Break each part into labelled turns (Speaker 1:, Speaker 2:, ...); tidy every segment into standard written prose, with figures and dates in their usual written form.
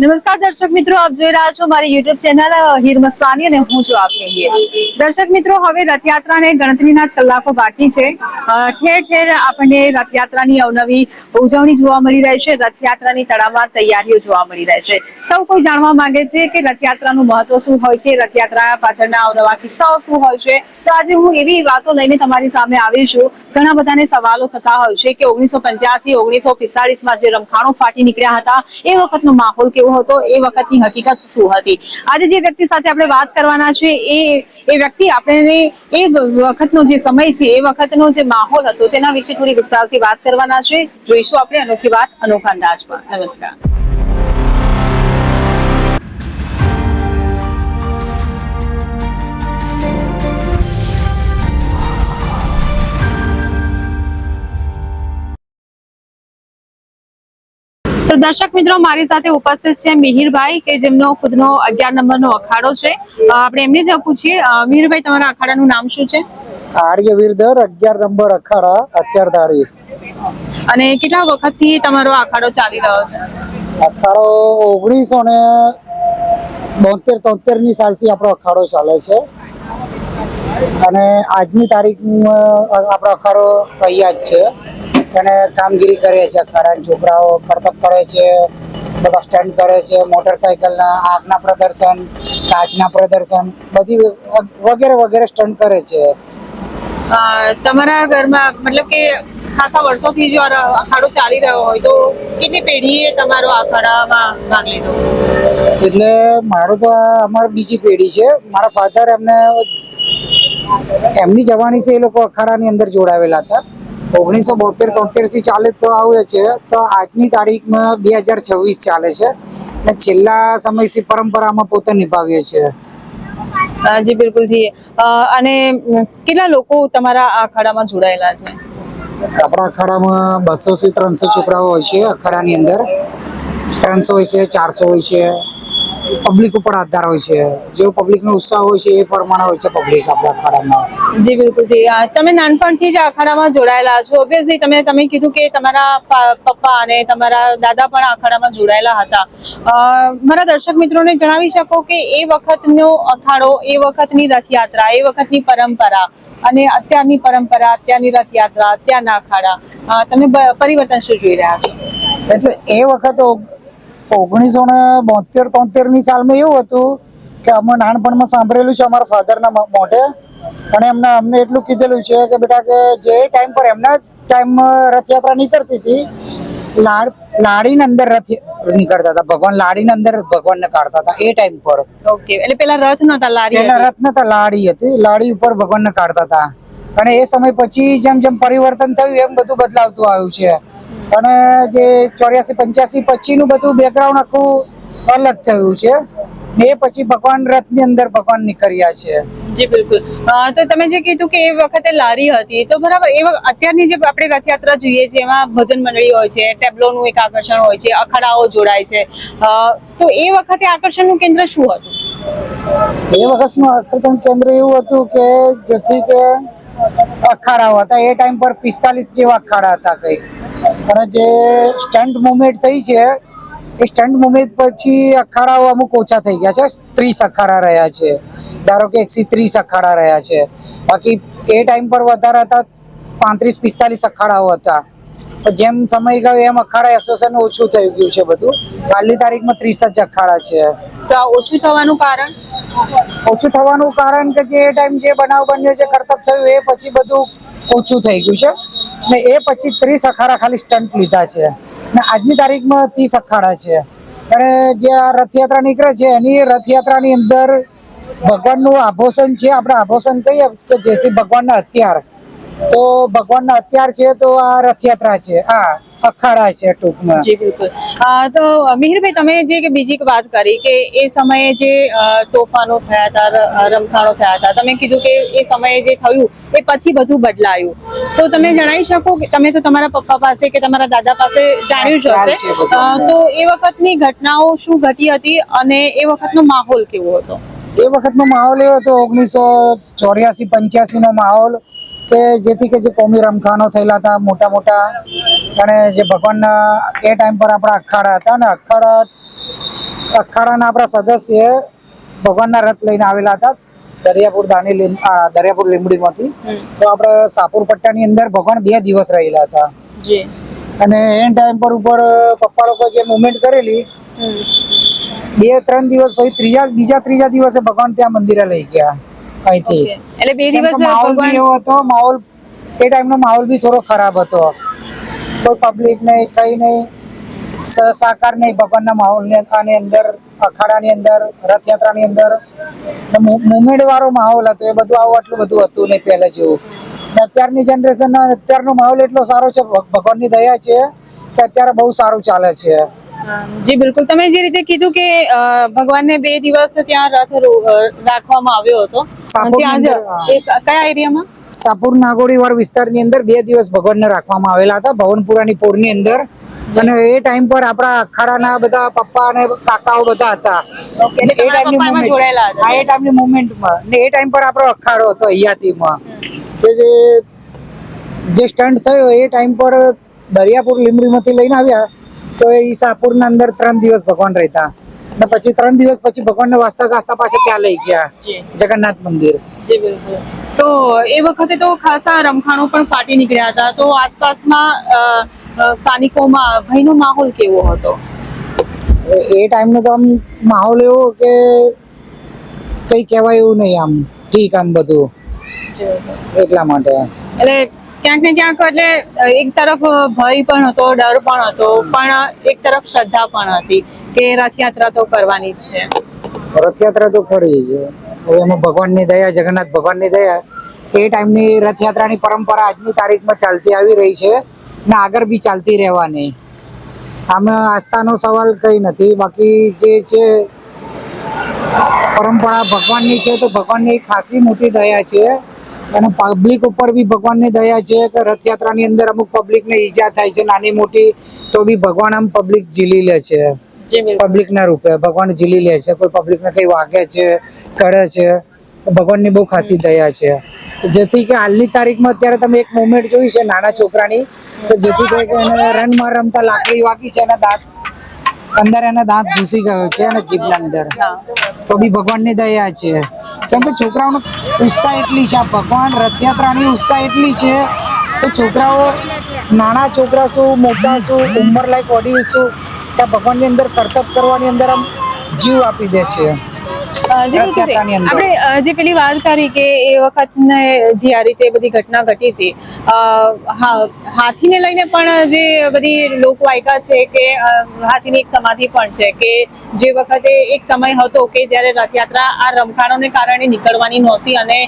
Speaker 1: નમસ્કાર દર્શક મિત્રો, આપ જોઈ રહ્યા છો મારી યુટ્યુબ ચેનલ હીર મસ્તાની અને હું છું આપની હીર. દર્શક મિત્રો, હવે રથયાત્રાને ગણતરીના જ કલાકો બાકી છે. ઠેર ઠેર આપણને રથયાત્રાની અવનવી ઉજવણી જોવા મળી રહી છે. રથયાત્રાની તડામાર તૈયારીઓ જોવા મળી રહી છે. સૌ કોઈ જાણવા માંગે છે કે રથયાત્રાનું મહત્વ શું હોય છે, રથયાત્રા પાછળના અવનવા કિસ્સાઓ શું હોય છે. તો આજે હું એવી વાતો લઈને તમારી સામે આવી છું. ઘણા બધાને સવાલો થતા હોય છે કે 1985 1945માં જે રમખાણો ફાટી નીકળ્યા હતા એ વખતનો માહોલ કેવો હતો, એ વખતની હકીકત શું હતી. આજે જે વ્યક્તિ સાથે આપણે વાત કરવાના છે એ વ્યક્તિ આપણે એ વખતનો જે સમય છે, એ વખતનો જે માહોલ હતો તેના વિશે થોડી વિસ્તારથી વાત કરવાના છે. જોઈશું આપણે અનોખી વાત અનોખા અંદાજમાં. નમસ્કાર. તો દર્શક મિત્રો, મારી સાથે ઉપસ્થિત છે મિહિરભાઈ, કે જેમનો ખુદનો 11 નંબરનો અખાડો છે. આપણે એમને જ પૂછીએ. મિહિરભાઈ, તમારા અખાડાનું નામ શું છે?
Speaker 2: આર્ય વીરધર 11 નંબર અખાડા અત્યાર દાડી.
Speaker 1: અને કેટલા વખતથી તમારો અખાડો ચાલી રહ્યો છે?
Speaker 2: અખાડો 1972-73 ની સાલથી આપણો અખાડો ચાલે છે. અને આજની તારીખમાં આપણો અખાડો તૈયાર છે. અને કામગીરી કરે છે. અખાડાના છોકરાઓ કરતબ કરે છે, બધા સ્ટન્ટ કરે છે, મોટરસાયકલના આગના પ્રદર્શન, કાચના પ્રદર્શન, બધી વગેરે વગેરે સ્ટન્ટ કરે છે.
Speaker 1: તમારા ઘરમાં મતલબ કે ખાસા વર્ષોથી જો અખાડો ચાલી રહ્યો હોય તો કેટલી પેઢીએ તમારો અખાડામાં ભાગ લીધો?
Speaker 2: એટલે મારું તો અમારી બીજી પેઢી છે. મારા ફાધર એમની જવાની છે, એ લોકો અખાડાની અંદર જોડાવેલા હતા. 1972-73 થી ચાલે તો આવે છે. તો આજની તારીખમાં 2026 ચાલે છે. અને છેલ્લા સમયથી પરંપરામાં પોતે નિભાવીએ છીએ.
Speaker 1: જી બિલકુલ થી. અને કેટલા લોકો તમારા આ અખાડામાં જોડાયેલા છે?
Speaker 2: આપણા અખાડામાં 200 થી 300 છોકરાઓ હોય છે. અખાડાની અંદર 300 હોય છે, 400 હોય છે. પબ્લિક ઉપર આધાર હોય છે. જેવો પબ્લિક નો ઉત્સાહ હોય છે એ પ્રમાણે હોય છે પબ્લિક આપણા અખાડામાં.
Speaker 1: જી બિલકુલ. તમે નાનપણથી જ અખાડામાં જોડાયેલા છો. ઓબ્વિયસલી તમે કીધું કે તમારા પપ્પા અને તમારા દાદા પણ અખાડામાં જોડાયેલા હતા. મારા દર્શક મિત્રોને જણાવી શકો કે એ વખતનો અખાડો, એ વખતની રથયાત્રા, એ વખતની પરંપરા અને અત્યારની પરંપરા, અત્યારની રથયાત્રા, અત્યારના અખાડા, તમે પરિવર્તન શું જોઈ રહ્યા છો?
Speaker 2: એટલે એ વખત 1972-73 ની સાલમાં એવું હતું કે અમે નાનપણમાં સાંભળેલું છે અમારા ફાધરના મોઢે. અને અમને એટલું કીધેલું છે કે બેટા, કે જે ટાઈમ પર એમના ટાઈમમાં રથયાત્રા નીકળતી હતી, લાડીની અંદર રથ નીકળતા હતા. ભગવાન લાડીની અંદર ભગવાનને કાઢતા હતા એ ટાઈમ પર.
Speaker 1: ઓકે, એટલે પેલા રથ નતા, લારી
Speaker 2: પેલા
Speaker 1: હતી.
Speaker 2: રથ નતા, લાડી હતી. લાડી ઉપર ભગવાનને કાઢતા હતા. અને એ સમય પછી જેમ જેમ પરિવર્તન થયું એમ બધું બદલાવતું આવ્યું છે. અને જે 84-85 પછીનું બધું બેકગ્રાઉન્ડ આખું અલગ થયું છે. એ પછી ભગવાન રથની અંદર ભગવાન નીકળ્યા છે.
Speaker 1: જી બિલકુલ. તો તમે જે કીધું કે એ વખતે લારી હતી, તો બરાબર, અત્યારની જે આપણે રથયાત્રા જોઈએ છીએ એમાં ભજન મંડળી હોય છે, ટેબ્લોનું એક આકર્ષણ હોય છે, અખાડાઓ જોડાય છે. તો એ વખતે આકર્ષણનું કેન્દ્ર શું હતું?
Speaker 2: એ વખતનું આકર્ષણ કેન્દ્ર એવું હતું કે જેથી કે અખાડાઓ હતા. એ ટાઈમ પર 45 જેવા અખાડા હતા કંઈક. અને જે સ્ટન્ટ મુવમેન્ટ થઈ છે, એ સ્ટન્ટ મુવમેન્ટ પછી અખાડાઓ અમુક ઓછા થઈ ગયા છે. 30 અખાડા રહ્યા છે. ધારો કે 130 અખાડા રહ્યા છે. બાકી એ ટાઈમ પર વધારે હતા, 35-45 અખાડાઓ હતા. જેમ સમય ગયો એમ અખાડા એસોસિએશન ઓછું થઈ ગયું છે બધું. હાલની તારીખમાં 30 જ અખાડા છે.
Speaker 1: તો આ ઓછું થવાનું કારણ?
Speaker 2: ઓછું થવાનું કારણ કે જે ટાઈમ જે બનાવ બન્યો છે, કરતબ થયું, એ પછી બધું ઓછું થઈ ગયું છે. ને એ પછી 30 અખાડા ખાલી સ્ટન્ટ લીધા છે. ને આજની તારીખમાં 30 અખાડા છે. અને જે આ રથયાત્રા નીકળે છે, એની રથયાત્રાની અંદર ભગવાનનું આભૂષણ છે. આપણે આભૂષણ કહીએ કે જેથી ભગવાનના હથિયાર, તો ભગવાનના હથિયાર છે તો આ રથયાત્રા છે, આ અખાડા છે ટૂંકમાં.
Speaker 1: જી બિલકુલ. તો મિહિરભાઈ, તમે જે બીજી વાત કરી કે એ સમયે જે તોફાનો થયા હતા, રમખાણો થયા હતા, તમે કીધું કે એ સમયે જે થયું એ પછી બધું બદલાયું. તો તમે જણાવી શકો કે તમે તો તમારા પપ્પા પાસે કે તમારા દાદા પાસે જાણ્યું જ હશે, તો એ વખતની ઘટનાઓ શું ઘટી હતી અને એ વખતનો માહોલ કેવો હતો?
Speaker 2: એ વખતનો માહોલ એવો હતો, 1984-85 નો માહોલ, કે જેથી કે જે કોમી રમખાનો થયેલા હતા મોટા મોટા. અને જે ભગવાનના એ ટાઈમ પર આપણા અખાડા હતા ને, અખાડા અખાડાના આપણા સદસ્ય ભગવાનના રથ લઈને આવેલા હતા દરિયાપુર લીંબડીમાંથી. તો આપણે સાપુર પટ્ટાની અંદર ભગવાન 2 દિવસ રહેલા હતા.
Speaker 1: જી.
Speaker 2: અને એન ટાઈમ પર ઉપર પપ્પા લોકો જે મુવમેન્ટ કરેલી 2-3 દિવસ પછી બીજા ત્રીજા દિવસે ભગવાન ત્યાં મંદિરે લઈ ગયા અહીંથી.
Speaker 1: એટલે 2 દિવસ
Speaker 2: માહોલ બી એવો હતો, એ ટાઈમનો માહોલ બી થોડો ખરાબ હતો. કોઈ પબ્લિક નહીં, કઈ નહીં, સહકાર નહીં ભગવાનના માહોલની અંદર, અખાડાની અંદર, રથયાત્રાની અંદર મુવમેન્ટ વાળો માહોલ હતો. એ બધું આટલું બધું હતું નહીં પહેલા જેવું. અત્યારની જનરેશન અત્યારનો માહોલ એટલો સારો છે, ભગવાનની દયા છે કે અત્યારે બહુ સારું ચાલે છે.
Speaker 1: જી બિલકુલ, તમે જે રીતે કીધું કે ભગવાનને 2 દિવસ ત્યાં રથ રાખવામાં આવ્યો હતો ત્યાં જ કયા એરિયામાં?
Speaker 2: સાપુર નાગોડીવાડ વિસ્તારની અંદર 2 દિવસ ભગવાનને રાખવામાં આવેલા હતા ભવનપુરાની પોરની અંદર. અને એ ટાઈમ પર આપણા અખાડાના બધા પપ્પા અને કાકાઓ બધા હતા. એ ટાઈમની મુવમેન્ટમાં ને એ ટાઈમ પર આપણો અખાડો હતો અહીંયાથીમાં કે જે સ્ટન્ટ થયો એ ટાઈમ પર દરિયાપુર લીંબડીમાંથી લઈને આવ્યા. તો એ સાપુરના અંદર 3 દિવસ ભગવાન રહેતા ને પછી 3 દિવસ પછી ભગવાનને વાસ્તા ગાસ્તા પાછા ત્યાં લઈ ગયા જગન્નાથ મંદિર.
Speaker 1: જી બિલકુલ. તો એ વખતે તો ખાસા રમખાણો પણ ફાટી નીકળ્યા હતા. તો આસપાસમાં સ્થાનિકોમાં ભયનો માહોલ કેવો હતો?
Speaker 2: એ ટાઈમનો તો આમ માહોલ એવો કે કઈ કહેવાય એવું નહીં, આમ ઠીક આમ બધું એટલા માટે.
Speaker 1: એટલે ક્યાંક ને ક્યાંક એટલે એક તરફ ભય પણ હતો, ડર પણ હતો, પણ એક તરફ શ્રદ્ધા પણ હતી કે રથયાત્રા તો કરવાની જ છે.
Speaker 2: રથયાત્રા તો ખરી છે. હવે એમાં ભગવાનની દયા, જગન્નાથ ભગવાનની દયા કે એ ટાઈમની રથયાત્રાની પરંપરા આજની તારીખમાં ચાલતી આવી રહી છે ને આગળ બી ચાલતી રહેવાની. આમાં આસ્થાનો સવાલ કઈ નથી, બાકી જે છે પરંપરા ભગવાનની છે તો ભગવાનની ખાસી મોટી દયા છે. અને પબ્લિક ઉપર બી ભગવાનની દયા છે કે રથયાત્રાની અંદર અમુક પબ્લિકને ઈજા થાય છે નાની મોટી, તો બી ભગવાન આમ પબ્લિક ઝીલી લે છે. પબ્લિકના રૂપે ભગવાન ઝીલી લે છે. કોઈ પબ્લિકને કઈ વાગે છે, કરે છે, તો ભગવાનની બહુ ખાસી દયા છે. જેથી કે હાલની તારીખમાં અત્યારે તમે એક મુવમેન્ટ જોઈ છે નાના છોકરાની, તો જેથી કે એને રનમાં રમતા લાકડી વાગી છે, એના દાંત ઘૂસી ગયો છે અને જીભના અંદર, તો બી ભગવાનની દયા છે. કેમ કે છોકરાઓનો ઉત્સાહ એટલી છે, આ ભગવાન રથયાત્રાની ઉત્સાહ એટલી છે કે છોકરાઓ, નાના છોકરા શું, મોટા શું, ઉંમરલાયક વડીલ શું, ત્યાં ભગવાનની અંદર કરતબ કરવાની અંદર આમ જીવ આપી દે છે.
Speaker 1: આપણે જે પેલી વાત કરી કે એ વખતને જે આ રીતે બધી ઘટના ઘટી હતી, હાથીને લઈને પણ જે બધી લોકવાયકા છે કે હાથીની એક સમાધિ પણ છે કે જે વખતે એક સમય હતો કે જ્યારે રથયાત્રા આ રમખાણોને કારણે નીકળવાની નહોતી અને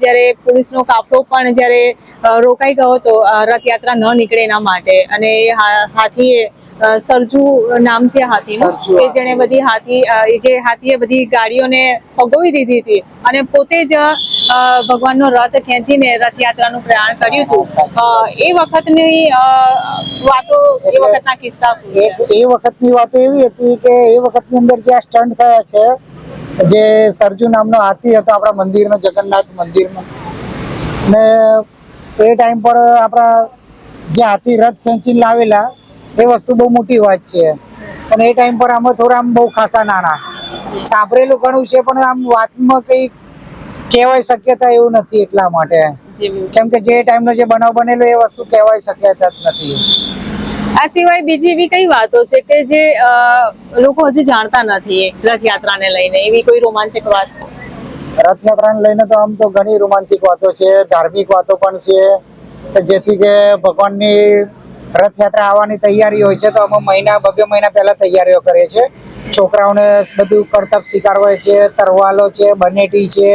Speaker 1: જ્યારે પોલીસનો કાફલો પણ જ્યારે રોકાઈ ગયો હતો રથયાત્રા ન નીકળે એના માટે, અને હાથીએ સરજુ નામ છે હાથીનું, કે જેણે બધી હાથીએ બધી ગાડીઓને ફગોવી દીધી હતી અને પોતે જ ભગવાનનો રથ ખેંચીને રથયાત્રાનું પ્રયાણ કર્યું હતું. એ વખતની વાતો, એ વખતના કિસ્સા શું છે?
Speaker 2: એ વખતની વાતો એવી હતી કે એ વખતની અંદર જે આ સ્ટન્ટ થયા છે, જે સરજુ નામનો હાથી હતો આપણા મંદિરનો, જગન્નાથ મંદિરનો, ને એ ટાઈમ પર આપણા જે હાથી રથ ખેંચીને લાવેલા, એ વસ્તુ બહુ મોટી વાત છે. અને એ ટાઈમ પર આમાં થોડા આમ બહુ ખાસા નાના સાંભળેલું ઘણું છે, પણ આમ વાતમાં કઈ કહેવાય શક્યતા એવું નથી. એટલા માટે કેમ કે જે ટાઈમનો જે બનાવ બનેલો એ વસ્તુ કહેવાય શક્યતા જ નથી.
Speaker 1: આ સિવાય બીજી એવી કઈ વાતો છે કે જે લોકો હજુ જાણતા નથી રથયાત્રાને લઈને? એવી કોઈ રોમાંચક વાત?
Speaker 2: રથયાત્રાને લઈને તો આમ તો ઘણી રોમાંચક વાતો છે, ધાર્મિક વાતો પણ છે, જેથી કે ભગવાનની રથયાત્રા આવવાની તૈયારી હોય છે તો અમે 2 મહિના પહેલા તૈયારીઓ કરીએ છીએ. છોકરાઓને બધું કરતબ શીખવાડે છે, તરવાલો છે, બનેટી છે,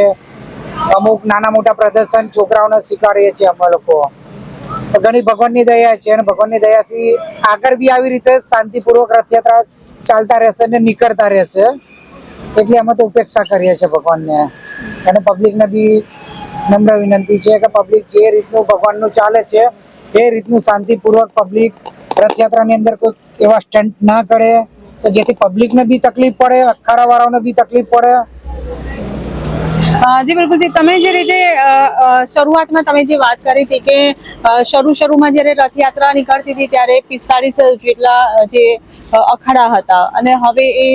Speaker 2: અમુક નાના મોટા પ્રદર્શન છોકરાઓને શીખવાડીએ છીએ અમે લોકો. ઘણી ભગવાનની દયા છે અને ભગવાનની દયાથી આગળ બી આવી રીતે શાંતિપૂર્વક રથયાત્રા ચાલતા રહેશે ને નીકળતા રહેશે, એટલે અમે તો ઉપેક્ષા કરીએ છીએ ભગવાનને. અને પબ્લિકને બી નમ્ર વિનંતી છે કે પબ્લિક જે રીતનું ભગવાનનું ચાલે છે એ રીતનું શાંતિપૂર્વક પબ્લિક રથયાત્રાની અંદર કોઈ એવા સ્ટન્ટ ના કરે કે જેથી પબ્લિકને બી તકલીફ પડે, અખાડાવાળાઓને બી તકલીફ પડે.
Speaker 1: જી બિલકુલ જી, તમે જે રીતે શરૂઆતમાં તમે જે વાત કરી હતી કે શરૂમાં જ્યારે રથયાત્રા નીકળતી હતી ત્યારે 45 જેટલા જે અખાડા હતા અને હવે એ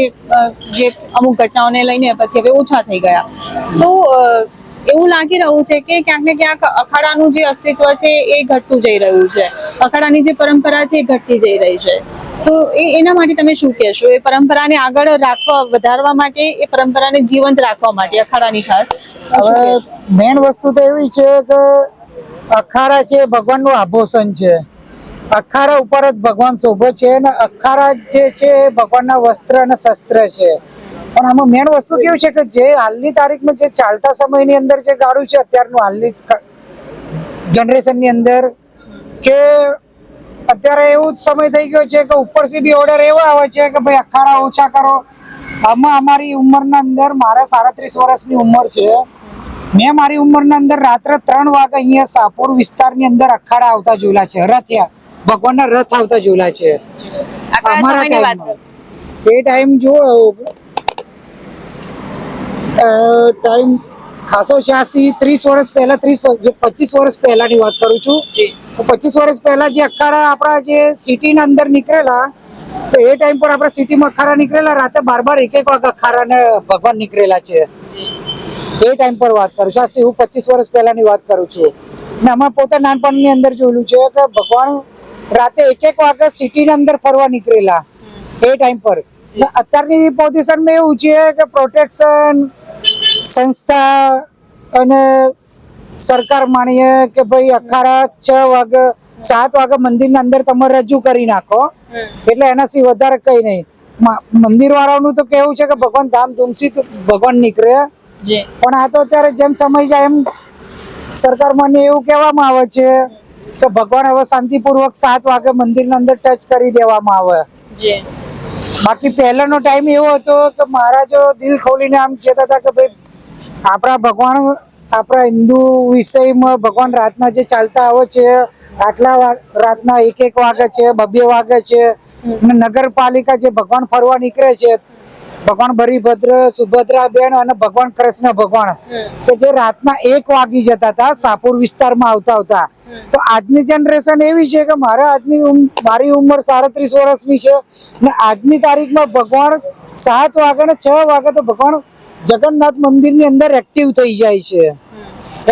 Speaker 1: જે અમુક ઘટનાઓને લઈને પછી હવે ઓછા થઈ ગયા. તો એવું લાગી રહ્યું છે કે ક્યાંક ને ક્યાંક અખાડાનું જે અસ્તિત્વ છે એ ઘટતું જઈ રહ્યું છે, અખાડાની જે પરંપરા છે એ ઘટતી જઈ રહી છે. તો એના માટે તમે શું કહેશો? એ પરંપરાને આગળ રાખવા, વધારવા માટે, એ પરંપરાને જીવંત રાખવા માટે અખાડાની ખાસ
Speaker 2: હવે મેન વસ્તુ તો એવી છે કે અખાડા છે ભગવાનનું આભૂષણ છે. અખાડા ઉપર જ ભગવાન શોભે છે અને અખાડા જે છે એ ભગવાનના વસ્ત્ર અને શસ્ત્ર છે. પણ આમાં મેન વસ્તુ કેવું છે કે જે હાલની તારીખમાં જે ચાલતા સમયની અંદર જે ગાડું છે અત્યારનું હાલની જનરેશનની અંદર, કે અત્યારે એવું જ સમય થઈ ગયો છે કે ઉપરથી બી ઓર્ડર એવા આવે છે કે ભાઈ અખાડા ઓછા કરો. આમાં અમારી ઉંમરના અંદર, મારે 37 વર્ષની ઉંમર છે, મેં મારી ઉંમરના અંદર રાત્રે 3 વાગે અહીંયા શાહપુર વિસ્તારની અંદર અખાડા આવતા જોયેલા છે. રથયા ભગવાનના રથ આવતા જોયેલા છે અમારા ટાઈમમાં. એ ટાઈમ જો ટાઈમ ખાસો 30 વર્ષ પહેલા, 25 વર્ષ પહેલાની વાત કરું છું. 25 વર્ષ પહેલા જે અખાડા આપણા જે સિટીના અંદર નીકળેલા, તો એ ટાઈમ પર આપણા સિટીમાં અખાડા નીકળેલા રાતે 12 વાગે અખાડા ને ભગવાન નીકળેલા છે. એ ટાઈમ પર વાત કરું છું. હું 25 વર્ષ પહેલાની વાત કરું છું. ને અમે પોતે નાનપણની અંદર જોયેલું છે કે ભગવાન રાતે 1 વાગે સિટીના અંદર ફરવા નીકળેલા એ ટાઈમ પર. અત્યારની પોઝિશનમાં એવું છે કે પ્રોટેક્શન સંસ્થા અને સરકાર માનીએ કે ભાઈ અખાડા 6 વાગે 7 વાગે મંદિરના અંદર તમે રજૂ કરી નાખો, એટલે એનાથી વધારે કઈ નહીં. મંદિર વાળાનું તો કેવું છે કે ભગવાન ધામધૂમથી ભગવાન નીકળે, પણ આ તો અત્યારે જેમ સમય જાય એમ સરકાર મને એવું કહેવામાં આવે છે કે ભગવાન હવે શાંતિપૂર્વક 7 વાગે મંદિરના અંદર ટચ કરી દેવામાં આવે. બાકી પહેલાનો ટાઈમ એવો હતો કે મહારાજો દિલ ખોલીને આમ કહેતા હતા કે ભાઈ આપણા ભગવાન, આપણા હિન્દુ વિષયમાં ભગવાન રાતના જે ચાલતા આવે છે, આટલા રાતના 1 વાગે છે, 2 વાગે છે, નગરપાલિકા જે ભગવાન ફરવા નીકળે છે, ભગવાન બરીભદ્ર, સુભદ્રા બેન અને ભગવાન કૃષ્ણ ભગવાન, કે જે રાતના 1 વાગી જતા હતા શાહપુર વિસ્તારમાં આવતા. તો આજની જનરેશન એવી છે કે મારી ઉંમર 37 વર્ષની છે ને આજની તારીખમાં ભગવાન 7 વાગે ને 6 વાગે તો ભગવાન જગન્નાથ મંદિરની અંદર એક્ટિવ થઈ જાય છે.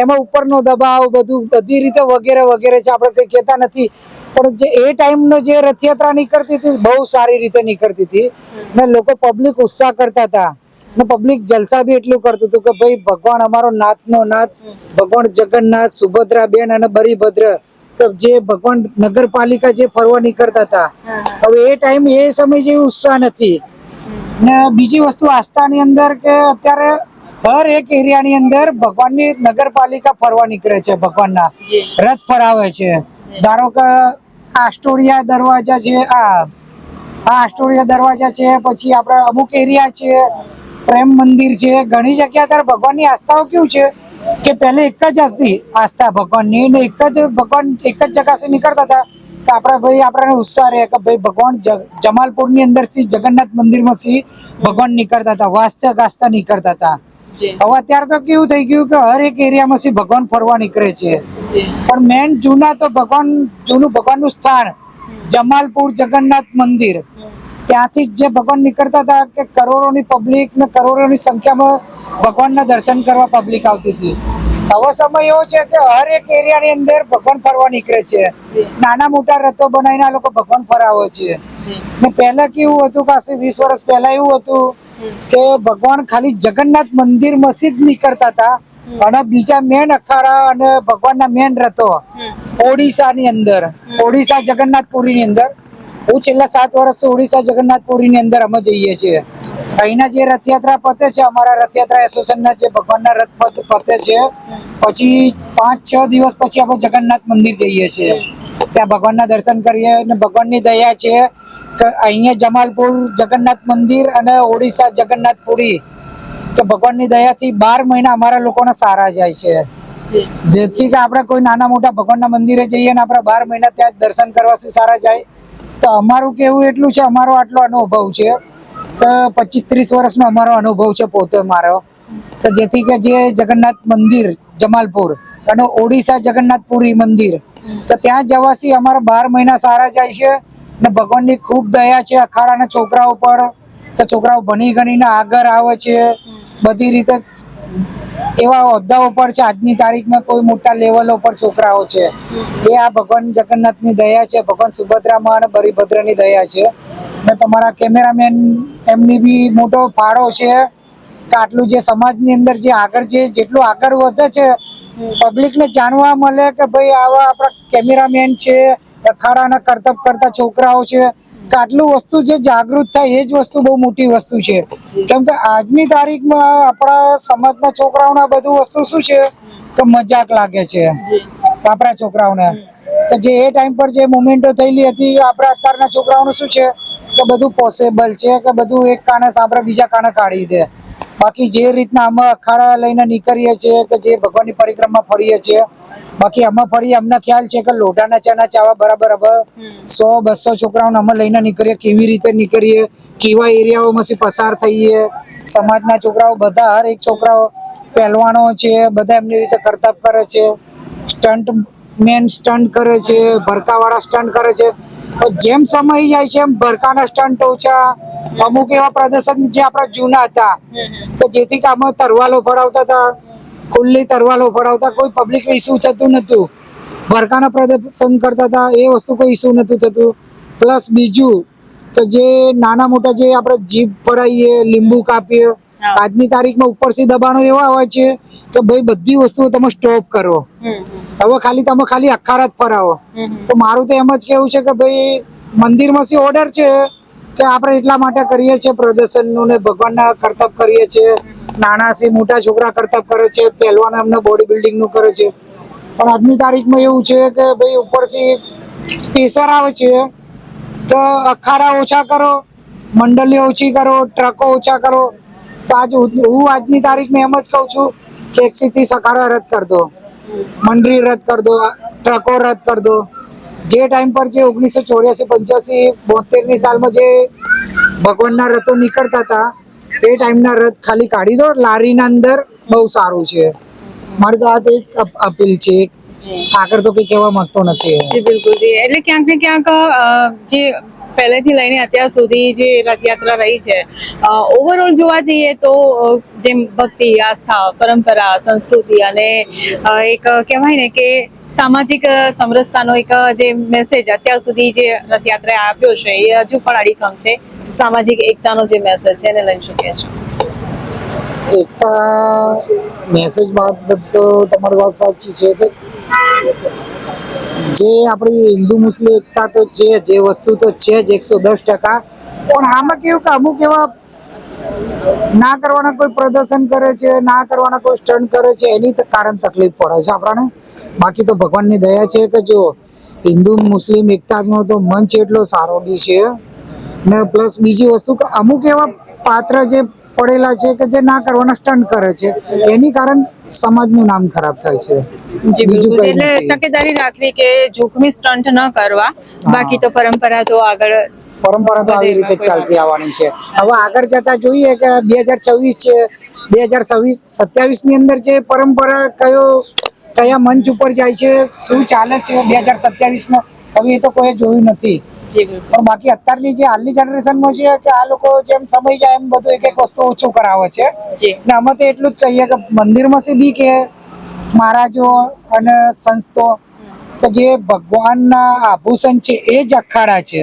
Speaker 2: એમાં ઉપરનો દબાવ બધું બધી રીતે વગેરે વગેરે છે, આપણે કઈ કહેતા નથી. પણ જે એ ટાઈમનો જે રથયાત્રા નીકળતી હતી બહુ સારી રીતે નીકળતી હતી ને લોકો પબ્લિક ઉત્સાહ કરતા હતા ને પબ્લિક જલસા બી એટલું કરતું હતું કે ભાઈ ભગવાન અમારો નાથનો નાથ ભગવાન જગન્નાથ, સુભદ્રા બેન અને બરીભદ્ર, જે ભગવાન નગરપાલિકા જે ફરવા નીકળતા હતા. હવે એ ટાઈમ એ સમય જેવી ઉત્સાહ નથી. ને બીજી વસ્તુ આસ્થાની અંદર કે અત્યારે હર એક એરિયાની અંદર ભગવાનની નગરપાલિકા ફરવા નીકળે છે, ભગવાનના રથ ફરાવે છે. ધારો કે આસ્ટોડિયા દરવાજા છે, આ આસ્ટોડિયા દરવાજા છે, પછી આપણા અમુક એરિયા છે, પ્રેમ મંદિર છે, ઘણી જગ્યા અત્યારે ભગવાનની આસ્થાઓ કેવું છે કે પહેલે એક જ હતી આસ્થા ભગવાનની, ને એક જ ભગવાન એક જ જગ્યાથી નીકળતા હતા કે આપણે ભાઈ આપણને ઉત્સાહ રહે કે ભાઈ ભગવાન જમાલપુરની અંદરથી જગન્નાથ મંદિરમાંથી ભગવાન નીકળતા હતા, વાસ્તા ગાસ્તા નીકળતા હતા. હવે અત્યારે તો કેવું થઈ ગયું કે હર એક એરિયામાંથી ભગવાન ફરવા નીકળે છે. પણ મેન જૂનું ભગવાનનું સ્થાન જમાલપુર જગન્નાથ મંદિર, ત્યાંથી જે ભગવાન નીકળતા હતા કે કરોડોની પબ્લિક ને કરોડોની સંખ્યામાં ભગવાનના દર્શન કરવા પબ્લિક આવતી હતી. હવે સમય એવો છે કે હર એક એરિયાની અંદર ભગવાન ફરવા નીકળે છે. નાના મોટા રથો બનાવીને આ લોકો ભગવાન ફરાવે છે. ને પહેલા કેવું હતું કે 20 વર્ષ પહેલા એવું હતું કે ભગવાન ખાલી જગન્નાથ મંદિર મસ્જિદ નીકળતા હતા અને બીજા મેન અખાડા અને ભગવાનના મેન રથો ઓડિશાની અંદર, ઓડિશા જગન્નાથપુરીની અંદર. હું છેલ્લા 7 વર્ષથી ઓડિશા જગન્નાથપુરીની અંદર અમે જઈએ છીએ. અહીંના જે રથયાત્રા પતે છે, અમારા રથયાત્રા એસોસિએશનના જે ભગવાનના રથ પતે છે, પછી 5-6 દિવસ પછી આપણે જગન્નાથ મંદિર જઈએ છીએ. ત્યાં ભગવાનના દર્શન કરીએ અને ભગવાનની દયા છે કે અહીંયા જમાલપુર જગન્નાથ મંદિર અને ઓડિશા જગન્નાથપુરી કે ભગવાનની દયાથી 12 મહિના અમારા લોકોના સારા જાય છે. જેથી કે આપણે કોઈ નાના મોટા ભગવાનના મંદિરે જઈએ ને આપણે 12 મહિના ત્યાં દર્શન કરવાથી સારા જાય. તો અમારું કેવું એટલું છે, અમારો આટલો અનુભવ છે કે 25-30 વર્ષનો અમારો અનુભવ છે પોતે મારો, કે જેથી કે જે જગન્નાથ મંદિર જમાલપુર અને ઓડિશા જગન્નાથપુરી મંદિર, તો ત્યાં જવાથી અમારા 12 મહિના સારા જાય છે ને ભગવાનની ખૂબ દયા છે અખાડાના છોકરાઓ પર, કે છોકરાઓ ભણી ગણીને આગળ આવે છે બધી રીતે, એવા હોદ્દાઓ પર છે આજની તારીખમાં, કોઈ મોટા લેવલો પર છોકરાઓ છે. એ આ ભગવાન જગન્નાથની દયા છે, ભગવાન સુભદ્રામાં અને બળભદ્રની દયા છે. ને તમારા કેમેરામેન એમની બી મોટો ફાળો છે કે આટલું જે સમાજની અંદર જે આગળ જેટલું આગળ વધે છે, પબ્લિકને જાણવા મળે કે ભાઈ આવા આપણા કેમેરામેન છે, અખાડાના કરતબ કરતા છોકરાઓ છે, કે આટલું વસ્તુ જે જાગૃત થાય એ જ વસ્તુ બહુ મોટી વસ્તુ છે. કેમ કે આજની તારીખમાં આપણા સમાજના છોકરાઓને બધું વસ્તુ શું છે કે મજાક લાગે છે આપણા છોકરાઓને, કે જે એ ટાઈમ પર જે મુમેન્ટો થયેલી હતી આપણા અત્યારના છોકરાઓનું શું છે કે બધું પોસિબલ છે કે બધું એક કાને સાંભળે બીજા કાને કાઢી દે. બાકી જે રીતના અમે અખાડા લઈને નીકળીએ છીએ કે જે ભગવાનની પરિક્રમા ફરીએ છીએ, બાકી અમે ફરી અમને ખ્યાલ છે કે લોઢાના ચાના ચાવા બરાબર હવે 100-200 છોકરાઓને અમે લઈને નીકળીએ, કેવી રીતે નીકળીએ, કેવા એરિયાઓમાંથી પસાર થઈએ, સમાજના છોકરાઓ બધા, હર એક છોકરાઓ પહેલવાનો છે, બધા એમની રીતે કરતબ કરે છે, સ્ટન્ટ મેન સ્ટન્ટ કરે છે, ભરકાવાળા સ્ટન્ટ કરે છે. જેમ સમય જાય છે એમ ભરકાના સ્ટન્ટ ઓછા, અમુક એવા પ્રદર્શન જે આપણા જૂના હતા કે જેથી કે અમે તરવાલો ફડાવતા હતા, ખુલ્લી તરવાલો ફડાવતા, કોઈ પબ્લિક ઇસ્યુ થતું નતું, ભરકાના પ્રદર્શન કરતા હતા, એ વસ્તુ કોઈ ઇસ્યુ નતું થતું. પ્લસ બીજું કે જે નાના મોટા જે આપણે જીભ પડાવીએ, લીંબુ કાપીએ, આજની તારીખમાં ઉપરથી દબાણો એવા હોય છે કે ભાઈ બધી વસ્તુઓ તમે સ્ટોપ કરો, હવે ખાલી અખાડા જ ફરાવો. તો મારું તો એમ જ કેવું છે કે ભાઈ મંદિરમાંથી ઓર્ડર છે કે આપણે એટલા માટે કરીએ છીએ પ્રદર્શનનું ને ભગવાનના કરતબ કરીએ છીએ, નાના થી મોટા છોકરા કરતબ કરે છે, પહેલવાન એમને બોડી બિલ્ડિંગનું કરે છે. પણ આજની તારીખમાં એવું છે કે ભાઈ ઉપરથી પ્રેશર આવે છે કે અખાડા ઓછા કરો, મંડળીઓ ઓછી કરો, ટ્રકો ઓછા કરો. તો હું આજની તારીખમાં એમ જ કહું છું કે 130 અખાડા રદ કરી દો, મંડળી રદ કરી દો, ટ્રકો રદ કરી દો. જે ટાઈમ પર જે 1984, 85, 72ની સાલમાં જે ભગવાનના રથો નીકળતા હતા એ ટાઈમના રથ ખાલી કાઢી દો લારીના અંદર, બહુ સારું છે. મારે તો આ તો એક અપીલ છે, આગળ તો કઈ કહેવા માંગતો નથી.
Speaker 1: જી બિલકુલ જી. એટલે ક્યાંક ને ક્યાંક જે પહેલેથી લઈને અત્યાર સુધી જે રથયાત્રા રહી છે, ઓવરઓલ જોવા જઈએ તો જેમ ભક્તિ, આસ્થા, પરંપરા, સંસ્કૃતિ અને એક કહેવાય ને કે સામાજિક સમરસતાનો એક જે મેસેજ અત્યાર સુધી જે રથયાત્રાએ આપ્યો છે એ હજુ પણ અડીખમ છે. સામાજિક એકતાનો જે મેસેજ છે એને લઈ શકીએ છીએ.
Speaker 2: એકતા મેસેજ બાબત તો તમારી વાત સાચી છે કે જે આપણી હિન્દુ મુસ્લિમ એકતા તો છે, જે વસ્તુ તો છે જ 110%. પણ આમાં કેવું કે અમુક એવા ના કરવાના કોઈ પ્રદર્શન કરે છે, ના કરવાના કોઈ સ્ટન્ટ કરે છે, એની કારણ તકલીફ પડે છે આપણને. બાકી તો ભગવાનની દયા છે કે જો હિન્દુ મુસ્લિમ એકતાનો તો મંચ એટલો સારો બી છે ને પ્લસ બીજી વસ્તુ કે અમુક એવા પાત્ર જે પડેલા છે કે જે ના કરવાના સ્ટન્ટ કરે છે, એની કારણ સમાજનું નામ ખરાબ થાય છે. બીજું કઈ
Speaker 1: એટલે
Speaker 2: નથી.
Speaker 1: તકેદારી રાખવી કે જોખમી સ્ટન્ટ ન કરવા, બાકી તો પરંપરા તો આગળ
Speaker 2: પરંપરા તો આવી રીતે ચાલતી આવવાની છે. હવે આગળ જતા જોઈએ કે 2026 છે, 2027 ની અંદર જે પરંપરા કયા મંચ ઉપર જાય છે, શું ચાલે છે 2027માં, હવે એ તો કોઈ જોયું નથી. પણ બાકી અત્યારની જે હાલની જનરેશનમાં છે કે આ લોકો જેમ સમય જાય એમ બધું એક વસ્તુ ઓછું કરાવે છે. ને અમે તો એટલું જ કહીએ કે મંદિરમાં બી કે મહારાજો અને સંતો કે જે ભગવાનના આભૂષણ છે એ જ અખાડા છે,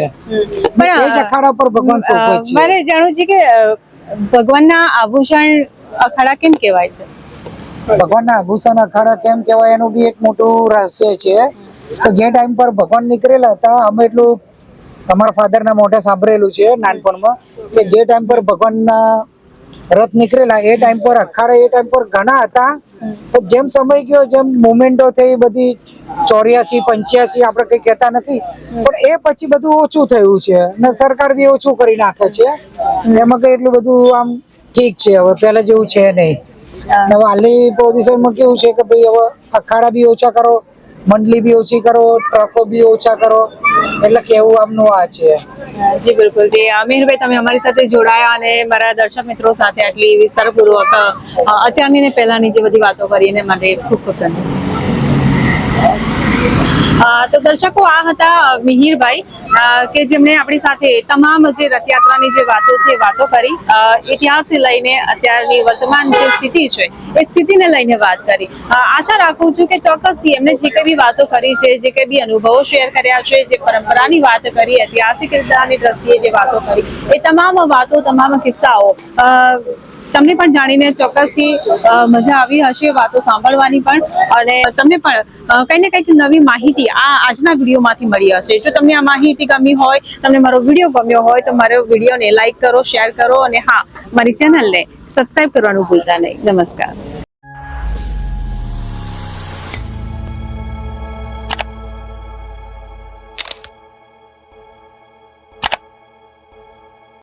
Speaker 2: એ જ અખાડા પર ભગવાન શોભે છે.
Speaker 1: મારે જાણવું છે કે ભગવાનના આભૂષણ અખાડા કેમ કહેવાય છે?
Speaker 2: ભગવાનના આભૂષણ અખાડા કેમ કહેવાય એનું બી એક મોટું રહસ્ય છે કે જે ટાઈમ પર ભગવાન નીકળેલા હતા, અમે એટલું અમારા ફાધરના મોઢે સાંભળેલું છે નાનપણમાં કે જે ટાઈમ પર ભગવાનના રથ નીકળેલા એ ટાઈમ પર અખાડા એ ટાઈમ પર ઘણા હતા. જેમ સમય ગયો, જેમ મુવમેન્ટો થઈ બધી 84, 85 આપણે કઈ કહેતા નથી, પણ એ પછી બધું ઓછું થયું છે ને સરકાર બી ઓછું કરી નાખે છે. એમાં કઈ એટલું બધું આમ ઠીક છે, હવે પહેલા જેવું છે નહીં. હાલની પોઝિશનમાં કેવું છે કે ભાઈ હવે અખાડા બી ઓછા કરો, મંડલી બી ઓછી કરો, ટ્રકો બી ઓછા કરો, એટલે કેવું આમનું આ છે.
Speaker 1: જી બિલકુલ. જે મિહિરભાઈ, તમે અમારી સાથે જોડાયા અને મારા દર્શક મિત્રો સાથે આટલી વિસ્તારપૂર્વક અત્યારની ને પહેલાની જે બધી વાતો કરી એને માટે ખૂબ ખૂબ ધન્યવાદ. તો દર્શકો, આ હતા મિહિરભાઈ કે જેમણે આપણી સાથે તમામ જે રથયાત્રાની જે વાતો છે એ વાતો કરી, ઇતિહાસથી લઈને અત્યારની વર્તમાન જે સ્થિતિ છે એ સ્થિતિને લઈને વાત કરી. આશા રાખું છું કે ચોક્કસથી એમને જે કંઈ બી વાતો કરી છે, જે કંઈ બી અનુભવો શેર કર્યા છે, જે પરંપરાની વાત કરી, ઐતિહાસિકતાની દ્રષ્ટિએ જે વાતો કરી, એ તમામ વાતો, તમામ કિસ્સાઓ તમને પણ જાણીને ચોક્કસથી મજા આવી હશે, વાતો સાંભળવાની પણ, અને તમને પણ કંઈ ને કંઈક નવી માહિતી આજના વિડીયોમાંથી મળી હશે. જો તમને આ માહિતી ગમી હોય, તમને મારો વિડીયો ગમ્યો હોય, તો મારો વિડીયોને લાઈક કરો, શેર કરો, અને હા, મારી ચેનલને સબસ્ક્રાઇબ કરવાનું ભૂલતા નહીં. નમસ્કાર.